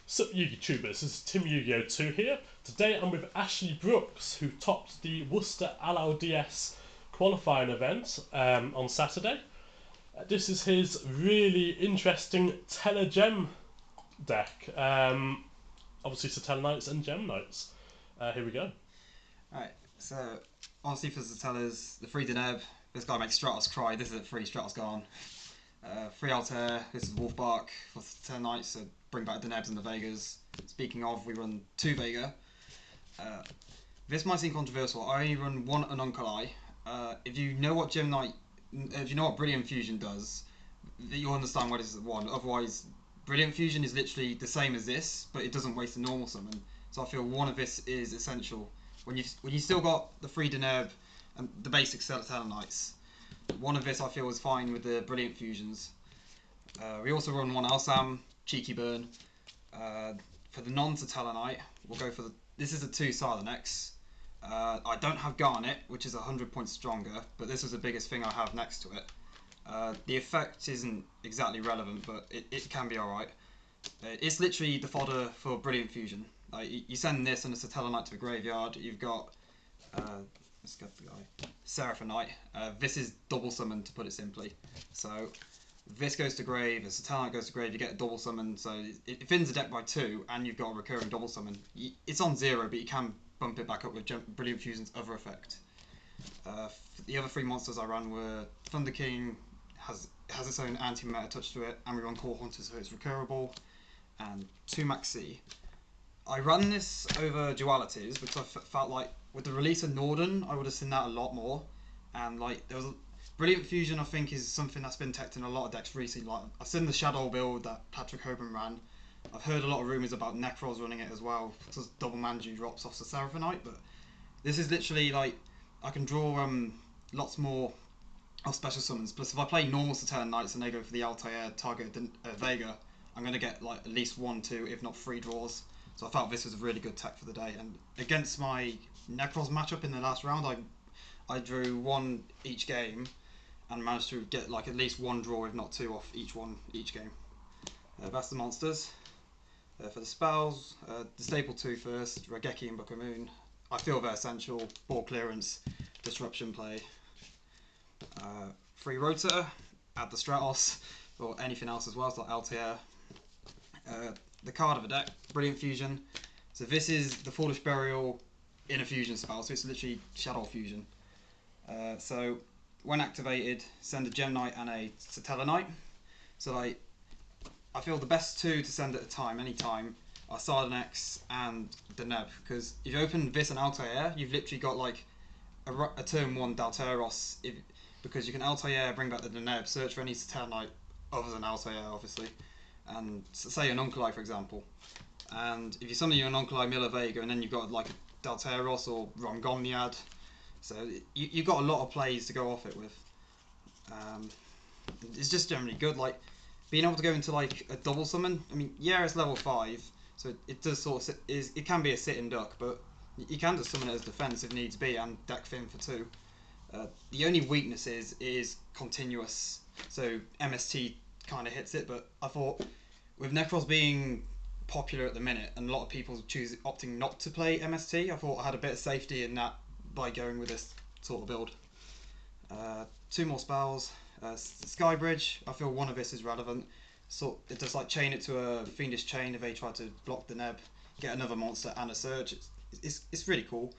Sup YouTubers, this is Tim Yugioh 2 here. Today I'm with Ashley Brooks, who topped the Worcester Allow DS qualifying event on Saturday. This is his really interesting Tellargem deck. Obviously Satella Knights and Gem Knights. Here we go. Right, so honestly for Zatella's, the free Deneb, this guy makes Stratos cry, this is it, free Stratos gone. Free Altair, this is Wolfbark for 10 Knights, so bring back Denebs and the Vegas. Speaking of, we run 2 Vega. This might seem controversial, I only run 1 Anunculi. If you know what Gem Knight, if you know what Brilliant Fusion does, you'll understand why this is 1. Otherwise, Brilliant Fusion is literally the same as this, but it doesn't waste a normal summon. So I feel 1 of this is essential. When you still got the free Deneb and the basic Celestine Knights, 1 of this I feel is fine with the Brilliant Fusions. We also run 1 Alsam, Cheeky Burn. For the non-Satella Knight, we'll go for the. This is a 2 Silent X. I don't have Garnet, which is 100 points stronger, but this is the biggest thing I have next to it. The effect isn't exactly relevant, but it can be alright. It's literally the fodder for Brilliant Fusion. Like, you send this and a Satella Knight to the graveyard, you've got. Let's get the guy. Seraphin Knight. This is double summon, to put it simply. So, this goes to grave, a Satella Knight goes to grave, you get a double summon, so it thins the deck by 2, and you've got a recurring double summon. It's on 0, but you can bump it back up with Brilliant Fusion's other effect. The other 3 monsters I ran were Thunder King, has its own anti-meta touch to it, and we run Core Hunter, so it's recurable, and 2 Maxi. I ran this over dualities because I felt like with the release of Norden, I would have seen that a lot more. And like there was Brilliant Fusion, I think, is something that's been teched in a lot of decks recently. Like I've seen the Shadow build that Patrick Hoban ran. I've heard a lot of rumours about Necros running it as well, because double Manju drops off the Seraphonite. But this is literally like I can draw lots more of special summons. Plus, if I play normal Saturn Knights and they go for the Altair target Vega, I'm going to get like at least 1, 2, if not 3 draws. So I felt this was a really good tech for the day. And against my Necros matchup in the last round, I drew 1 each game and managed to get like at least 1 draw, if not 2, off each game. That's the monsters. For the spells, the staple 2 first, Regeki and Book of Moon. I feel they're essential. Ball clearance, disruption play. Free Rotor, add the Stratos, or anything else as well, so like Altair. The card of the deck, Brilliant Fusion. So this is the Foolish Burial in a fusion spell, so it's literally Shadow Fusion. So when activated, send a Gem Knight and a Satella Knight. So like, I feel the best 2 to send at a time, anytime, are Sardonex and Deneb, because if you open this and Altair, you've literally got like a turn 1 Dalteros, because you can Altair, bring back the Deneb, search for any Satella Knight other than Altair, obviously, and say an Anunculi, for example. And if you summon your Anunculi Miller Vega, and then you've got like a Dalteros or Romgomniad, so you've got a lot of plays to go off it with. It's just generally good. Like being able to go into like a double summon. I mean, yeah, it's level 5, so it does sort of it can be a sitting duck, but you can just summon it as defense if needs be, and deck fin for 2. The only weakness is continuous, so MST kind of hits it. But I thought with Necros being popular at the minute and a lot of people opting not to play MST, I thought I had a bit of safety in that by going with this sort of build. 2 more spells. Skybridge, I feel 1 of this is relevant. So it just like chain it to a Fiendish Chain if they try to block the Neb, get another monster and a Surge. It's really cool.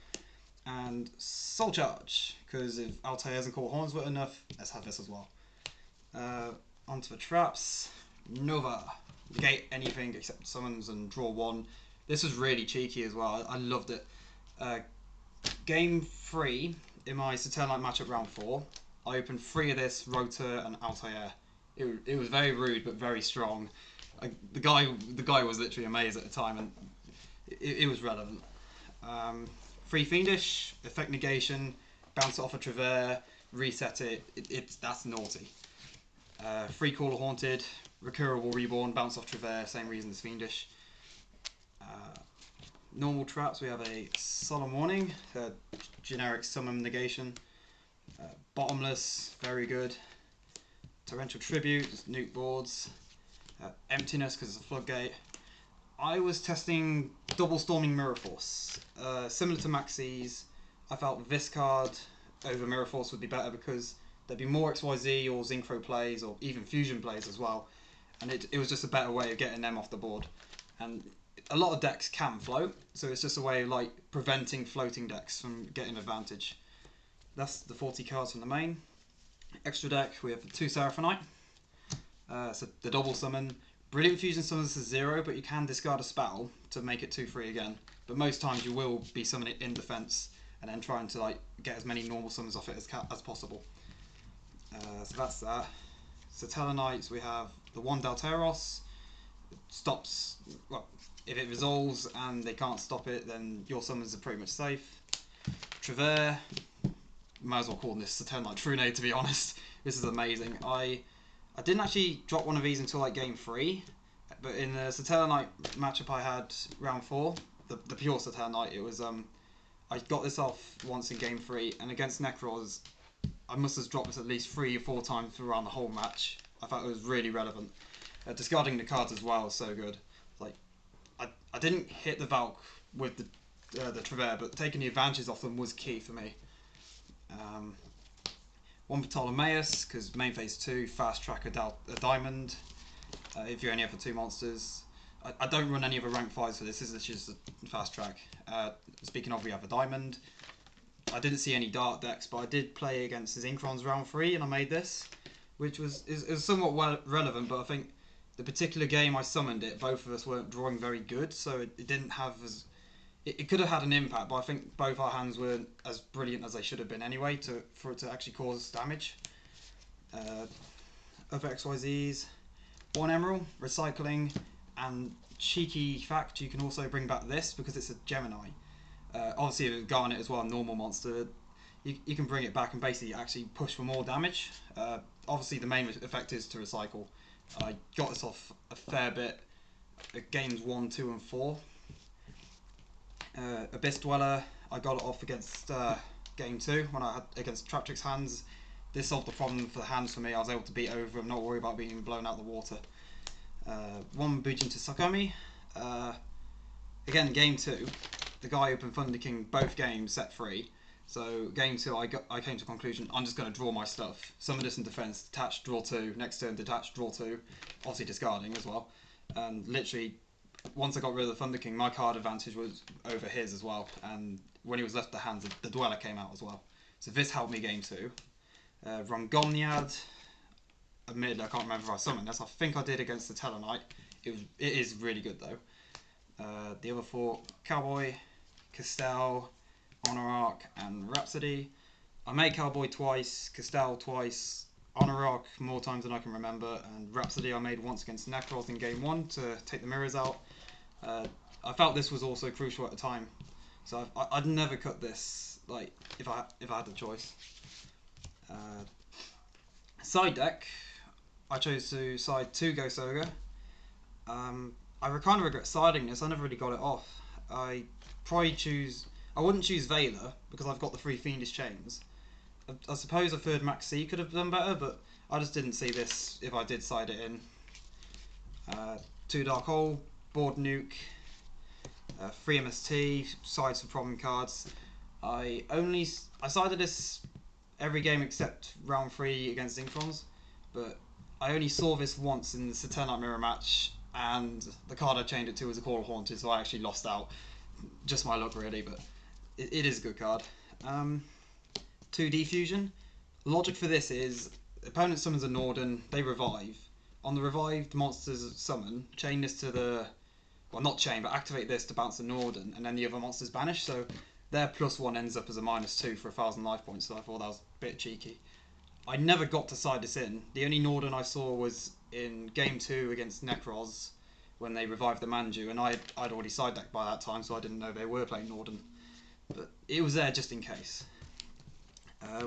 And Soul Charge, because if Altairs and Core Horns were enough, let's have this as well. Onto the traps. Nova. Negate anything except summons and draw 1. This was really cheeky as well. I loved it. Game 3 in my Saturnite matchup round 4, I opened 3 of this Rotor and Altair. It was very rude but very strong. The guy was literally amazed at the time, and it was relevant. Free Fiendish, effect negation, bounce it off a Travere, reset it. That's naughty. Free Caller Haunted, recurable reborn, bounce off Travere, same reason as Fiendish. Normal traps, we have a Solemn Warning, generic summon negation. Bottomless, very good. Torrential Tribute, just nuke boards. Emptiness because it's a floodgate. I was testing double storming Mirror Force. Similar to Maxi's, I felt this card over Mirror Force would be better because there'd be more XYZ or Synchro plays or even Fusion plays as well. And it was just a better way of getting them off the board. And a lot of decks can float, so it's just a way of like preventing floating decks from getting advantage. That's the 40 cards from the main. Extra deck, we have the 2 Seraphonite. So the double summon. Brilliant Fusion summons to 0, but you can discard a spell to make it 2/3 again. But most times you will be summoning it in defense and then trying to like get as many normal summons off it as possible. So that's that. So Tellarknights, we have the 1 Dalteros. It stops, well, if it resolves and they can't stop it, then your summons are pretty much safe. Trevere, might as well call this Tellarknight Trune, to be honest. This is amazing. I didn't actually drop one of these until like game 3, but in the Satella Knight matchup I had round 4, the pure Satella Knight, it was I got this off once in game 3, and against Necros, I must have dropped this at least 3 or 4 times around the whole match. I thought it was really relevant. Discarding the cards as well is so good. Like I didn't hit the Valk with the Trevere, but taking the advantages off them was key for me. 1 Ptolemaeus, because main phase 2, fast track a diamond, if you only have the 2 monsters. I don't run any other rank 5s for this is just a fast track. Speaking of, we have a diamond. I didn't see any dark decks, but I did play against Zincrons round 3 and I made this, which was somewhat relevant, but I think the particular game I summoned it, both of us weren't drawing very good, so it didn't have as... It could have had an impact, but I think both our hands weren't as brilliant as they should have been anyway for it to actually cause damage. Other XYZs, 1 Emerald, Recycling, and cheeky fact, you can also bring back this because it's a Gemini. Obviously, if it's Garnet as well, a normal monster, you can bring it back and basically actually push for more damage. Obviously, the main effect is to recycle. I got this off a fair bit at games 1, 2, and 4. Abyss Dweller, I got it off against game 2 when I had against Traptrix hands. This solved the problem for the hands for me. I was able to beat over and not worry about being blown out of the water. 1 Bujin to Sakomi. Again, game 2, the guy opened Thunder King both games set free. So game 2, I came to the conclusion I'm just going to draw my stuff. Summon this in defense, detach, draw 2. Next turn, detach, draw 2. Obviously discarding as well. And literally, once I got rid of the Thunder King, my card advantage was over his as well. And when he was left to hands, the Dweller came out as well. So this helped me game 2. Rongomniad. Admittedly, I can't remember if I summoned this. I think I did against the Tellar Knight. It is really good though. The other 4, Cowboy, Castell, Honor Arc, and Rhapsody. I made Cowboy twice, Castell twice, Honor Arc more times than I can remember, and Rhapsody I made once against Necros in game 1 to take the mirrors out. I felt this was also crucial at the time, so I'd never cut this like if I had the choice. Side deck, I chose to side 2 Ghost Ogre. I kind of regret siding this. I never really got it off. I wouldn't choose Veiler because I've got the 3 Fiendish Chains. I suppose a 3rd Max C could have done better, but I just didn't see this if I did side it in. 2 Dark Hole, Board Nuke, 3 MST, sides for problem cards. I sided this every game except round 3 against Zincrons, but I only saw this once in the Saturnite Mirror match, and the card I changed it to was a Call of Haunted, so I actually lost out. Just my luck really, but it is a good card. 2 Defusion. Logic for this is, opponent summons a Norden, they revive. On the revived monster's summon, chain this to the... Well, not chain, but activate this to bounce the Norden, and then the other monster's banish, so their +1 ends up as a -2 for 1,000 life points, so I thought that was a bit cheeky. I never got to side this in. The only Norden I saw was in game 2 against Necros, when they revived the Manju, and I'd already side decked by that time, so I didn't know they were playing Norden. But it was there just in case.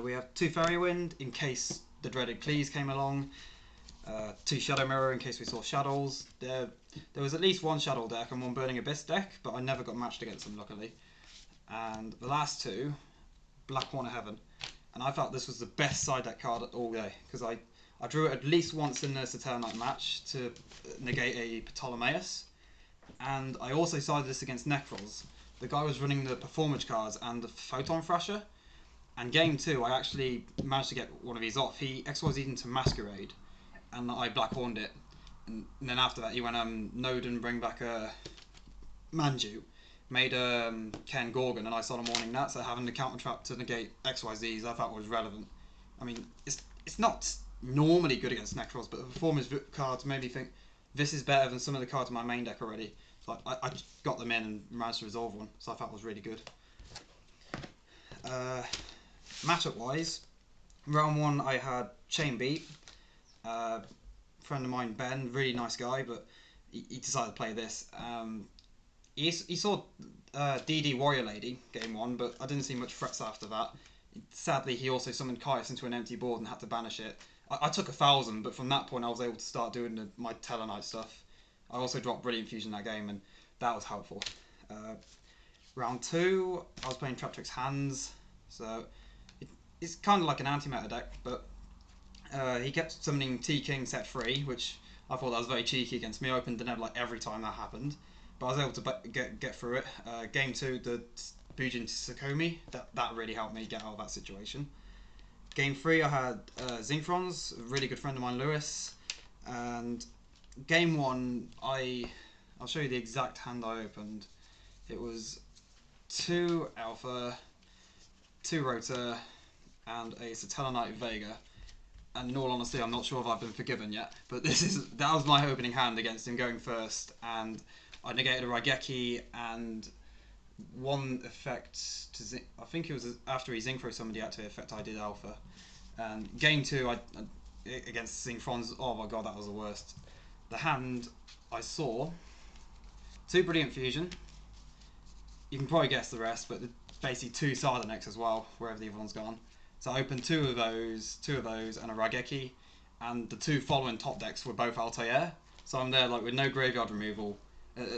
We have 2 Fairy Wind in case the dreaded Cleese came along. 2 Shadow Mirror in case we saw Shadows. There was at least 1 Shadow deck and 1 Burning Abyss deck, but I never got matched against them luckily. And the last 2, Black Horn of Heaven. And I felt this was the best side deck card all day, because I drew it at least once in the Saturnite match to negate a Ptolemaeus. And I also sided this against Necrons. The guy was running the performance cards and the Photon Thrasher. And game 2, I actually managed to get one of these off. He XYZ'd into Masquerade, and I Black Horned it. And then after that, he went Node and bring back a Manju, made Ken Gorgon, and I started mourning that. So having the counter trap to negate XYZs, I thought was relevant. I mean, it's not normally good against Necrons, but the performance cards made me think this is better than some of the cards in my main deck already. So I just got them in and managed to resolve one. So I thought it was really good. Matchup wise, round 1 I had Chain Beat. Friend of mine Ben, really nice guy, but he decided to play this. He saw DD Warrior Lady game 1, but I didn't see much threats after that. Sadly, he also summoned Caius into an empty board and had to banish it. I took 1,000, but from that point I was able to start doing my Tellarknight stuff. I also dropped Brilliant Fusion that game, and that was helpful. Round 2, I was playing Traptrix Hands, so it's kind of like an anti-meta deck, but he kept summoning T-King set 3, which I thought that was very cheeky against me. I opened Deneb like every time that happened, but I was able to get through it. Game 2, the Bujin Sakomi, that really helped me get out of that situation. Game 3, I had Zinkrons, a really good friend of mine, Lewis, and game 1, I'll show you the exact hand I opened. It was 2 Alpha, 2 Rota, and a Satella Knight Vega. And in all honesty, I'm not sure if I've been forgiven yet, but that was my opening hand against him going first, and I negated a Raigeki and one effect to I think it was after he Zinchro somebody had to effect I did Alpha. And game 2 against Zinfrons, oh my god, that was the worst. The hand I saw 2 Brilliant Fusion. You can probably guess the rest, but basically 2 Sardanex as well, wherever the other one's gone. So I opened 2 of those, and a Raigeki, and the 2 following top decks were both Altair. So I'm there like with no graveyard removal,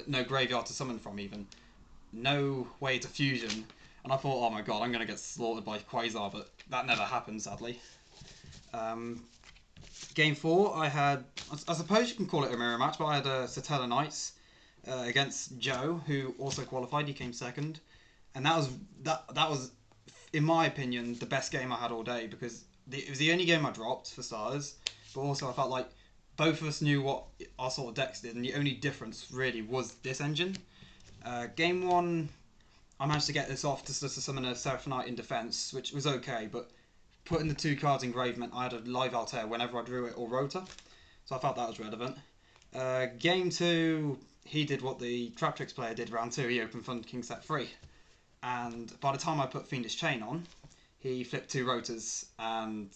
no graveyard to summon from even, no way to fusion, and I thought, oh my god, I'm going to get slaughtered by Quasar, but that never happened, sadly. Game 4, I had, I suppose you can call it a mirror match, but I had Satella Knights against Joe, who also qualified. He came second, and that was, in my opinion, the best game I had all day, because it was the only game I dropped for starters, but also I felt like both of us knew what our sort of decks did, and the only difference really was this engine. Game 1, I managed to get this off to summon a Seraphonite in defense, which was okay, but putting the 2 cards in grave meant I had a live Altair whenever I drew it or Rota, so I felt that was relevant. Game 2, he did what the Traptrix player did round 2, he opened Thunder King set 3. And by the time I put Fiendish Chain on, he flipped 2 Rotas, and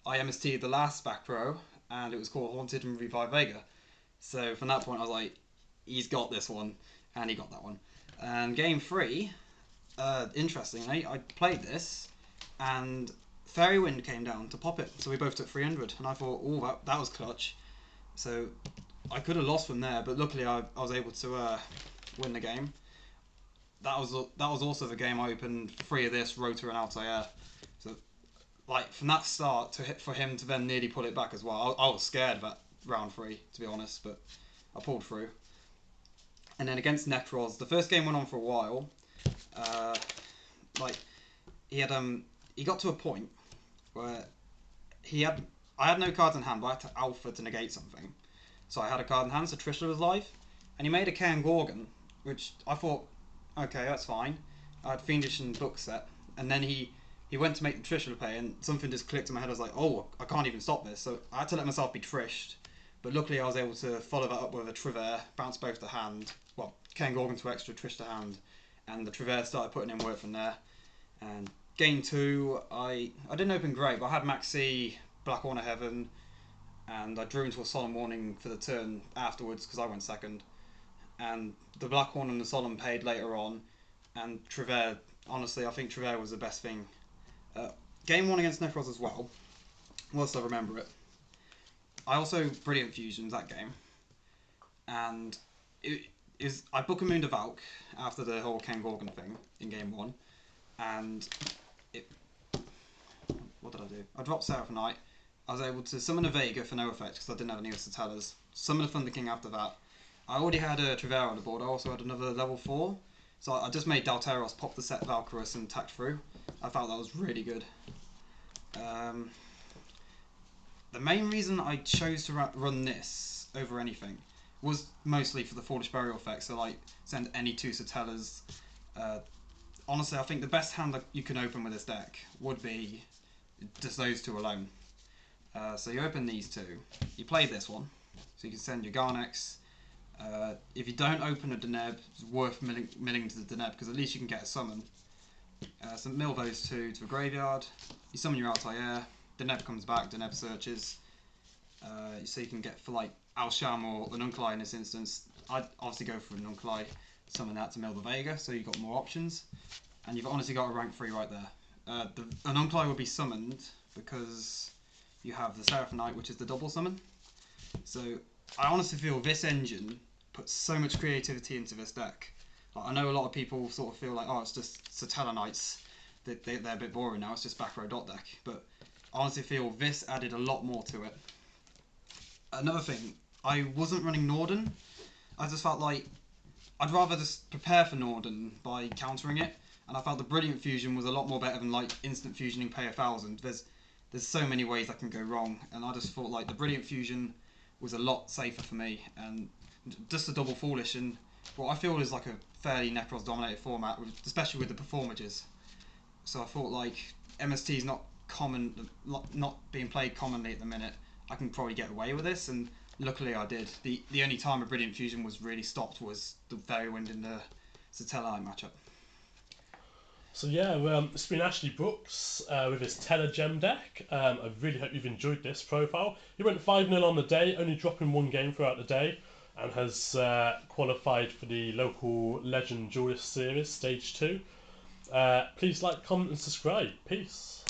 I MST'd the last back row, and it was called Haunted and Revive Vega. So from that point I was like, he's got this one, and he got that one. And game 3, interestingly, I played this, and Fairy Wind came down to pop it, so we both took 300, and I thought, oh, that was clutch. So I could have lost from there, but luckily I was able to win the game. That was also the game I opened 3 of this, Rota and Altair. So, like, from that start for him to then nearly pull it back as well, I was scared about round 3, to be honest, but I pulled through. And then against Necros, the first game went on for a while. Like, he got to a point where I had no cards in hand, but I had to Alpha to negate something. So I had a card in hand, so Trishula was live, and he made a Cairn Gorgon, which I thought, okay, that's fine. I had Fiendish and Book set, and then he went to make the Trishula play, and something just clicked in my head. I was like, oh, I can't even stop this. So I had to let myself be Trished, but luckily I was able to follow that up with a Triver, bounce both to hand, well, Cairn Gorgon to extra, Trish to hand, and the Triver started putting in work from there. And game 2, I didn't open great, but I had Maxi, Black Hornet Heaven, and I drew into a Solemn Warning for the turn afterwards because I went second. And the Black Horn and the Solemn paid later on, and Triver, honestly, I think Triver was the best thing. Game 1 against Necros as well, whilst I remember it. I also Brilliant Fusions that game, and I book a Moon to Valk after the whole Ken Gorgon thing in game 1, and what did I do? I dropped Seraphonite. I was able to summon a Vega for no effect because I didn't have any of Satellas. Summon a Thunder King after that, I already had a Trevera on the board. I also had another level 4. So I just made Dalteros pop the set Valkyrus and tacked through. I felt that was really good. Um, the main reason I chose to run this over anything was mostly for the Foolish Burial effect. So like send any 2 Satellas. Honestly, I think the best hand that you can open with this deck would be just those 2 alone. So you open these 2. You play this one. So you can send your Garnex. If you don't open a Deneb, it's worth milling to the Deneb because at least you can get a summon. So mill those 2 to a graveyard. You summon your Altair. Deneb comes back. Deneb searches. So you can get for like Alsham or an Uncle in this instance. I'd obviously go for an Uncle, summon that to mill the Vega, so you've got more options. And you've honestly got a rank 3 right there. An Uncle will be summoned because you have the Seraphonite, which is the double summon. So I honestly feel this engine puts so much creativity into this deck. Like, I know a lot of people sort of feel like, oh, it's just Satella Knights. They're a bit boring now. It's just back row dot deck. But I honestly feel this added a lot more to it. Another thing, I wasn't running Norden. I just felt like I'd rather just prepare for Norden by countering it. And I felt the Brilliant Fusion was a lot more better than like instant fusioning pay 1,000. There's so many ways that can go wrong, and I just thought like the Brilliant Fusion was a lot safer for me, and just a double Foolish and what I feel is like a fairly Necros dominated format, especially with the Performages. So I thought like MST is not being played commonly at the minute. I can probably get away with this, and luckily I did. The only time a Brilliant Fusion was really stopped was the Fairywind in the Satellite matchup. So yeah, it's been Ashley Brooks with his Tellargem deck. I really hope you've enjoyed this profile. He went 5-0 on the day, only dropping 1 game throughout the day, and has qualified for the local Legend Duelist Series Stage 2. Please like, comment and subscribe. Peace.